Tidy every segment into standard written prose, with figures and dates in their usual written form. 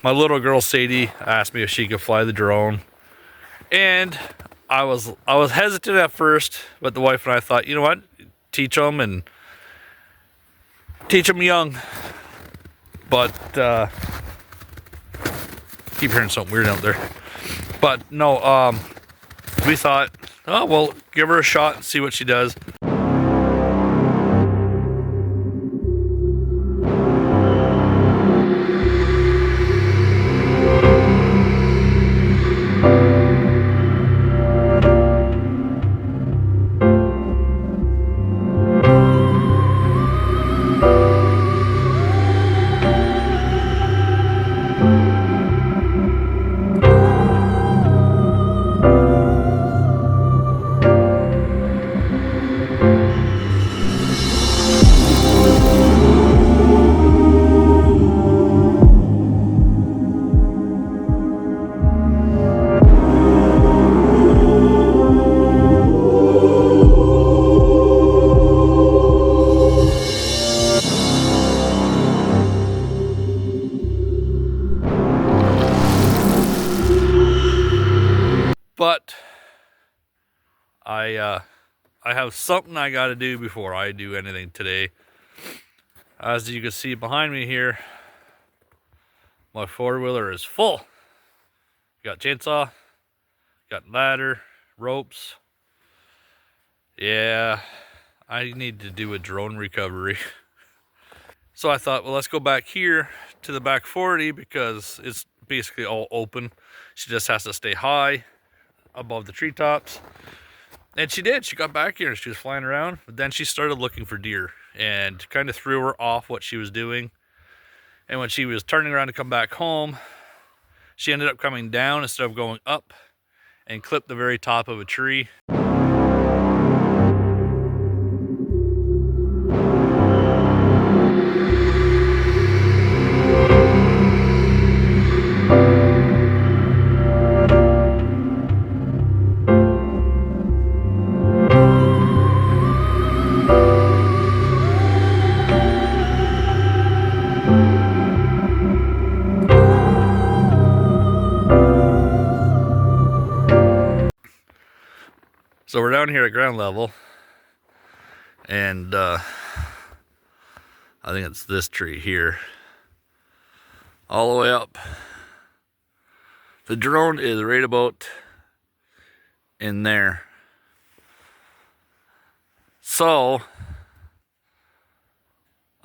my little girl Sadie asked me if she could fly the drone, and I was hesitant at first, but the wife and I thought, you know what, teach them young. But keep hearing something weird out there. But no, we thought, oh well, give her a shot and see what she does. But I have something I got to do before I do anything today. As you can see behind me here, my four-wheeler is full. Got chainsaw, got ladder, ropes. Yeah, I need to do a drone recovery. So I thought, well, let's go back here to the back 40 because it's basically all open. She just has to stay high above the treetops. And she did. She got back here and she was flying around. But then she started looking for deer and kind of threw her off what she was doing. And when she was turning around to come back home, she ended up coming down instead of going up and clipped the very top of a tree. So we're down here at ground level, and I think it's this tree here, all the way up. The drone is right about in there. So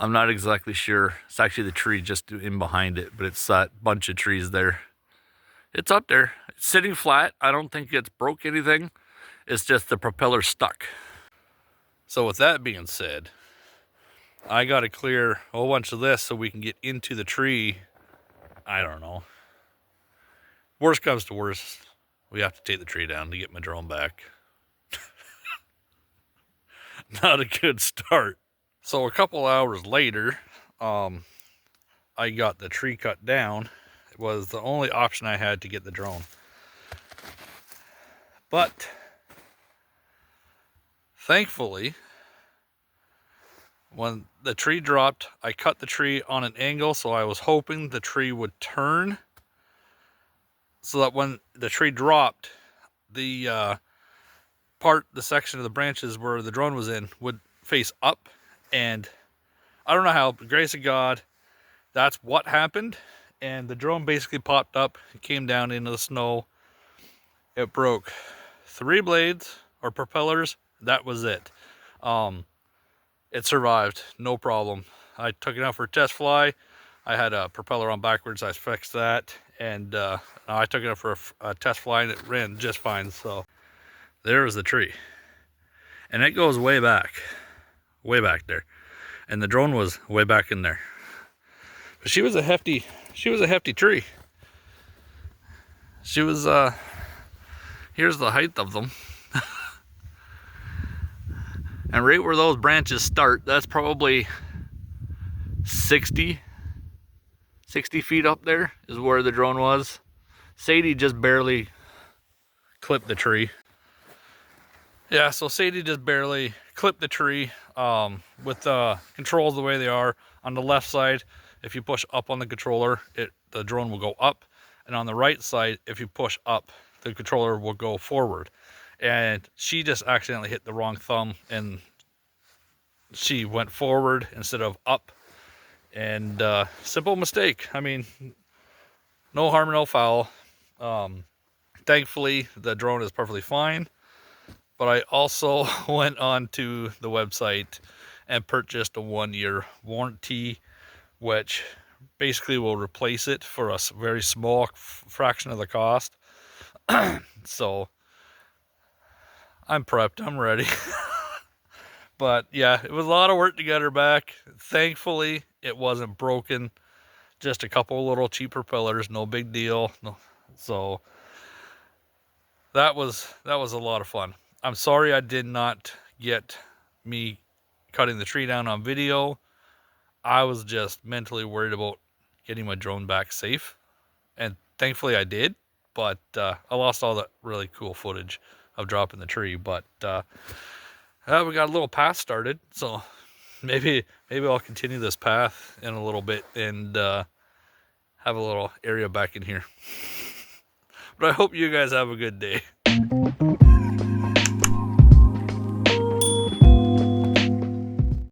I'm not exactly sure. It's actually the tree just in behind it, but it's that bunch of trees there. It's up there. It's sitting flat. I don't think it's broke anything. It's just the propeller stuck. So with that being said, I got to clear a whole bunch of this so we can get into the tree. I don't know. Worst comes to worst, we have to take the tree down to get my drone back. Not a good start. So a couple hours later, I got the tree cut down. It was the only option I had to get the drone. But thankfully, when the tree dropped, I cut the tree on an angle, so I was hoping the tree would turn so that when the tree dropped, the section of the branches where the drone was in would face up. And I don't know how, but grace of God, that's what happened. And the drone basically popped up, it came down into the snow. It broke 3 blades or propellers. That was it. It survived, no problem. I took it out for a test fly. I had a propeller on backwards. I fixed that, and I took it out for a test fly, and it ran just fine. So there was the tree, and it goes way back there, and the drone was way back in there. But she was a hefty tree. She was here's the height of them. And right where those branches start, that's probably 60 feet up there is where the drone was. Sadie just barely clipped the tree. Yeah, so Sadie just barely clipped the tree with the controls the way they are. On the left side, if you push up on the controller, the drone will go up, and on the right side, if you push up, the controller will go forward. And she just accidentally hit the wrong thumb, and she went forward instead of up. And simple mistake. I mean, no harm, no foul. Thankfully, the drone is perfectly fine. But I also went on to the website and purchased a 1-year warranty, which basically will replace it for a very small fraction of the cost. So I'm prepped, I'm ready. But yeah, it was a lot of work to get her back. Thankfully, it wasn't broken. Just a couple little cheap propellers, no big deal. No. So that was a lot of fun. I'm sorry I did not get me cutting the tree down on video. I was just mentally worried about getting my drone back safe. And thankfully I did. But I lost all that really cool footage of dropping the tree. But we got a little path started. So maybe I'll continue this path in a little bit and have a little area back in here. But I hope you guys have a good day.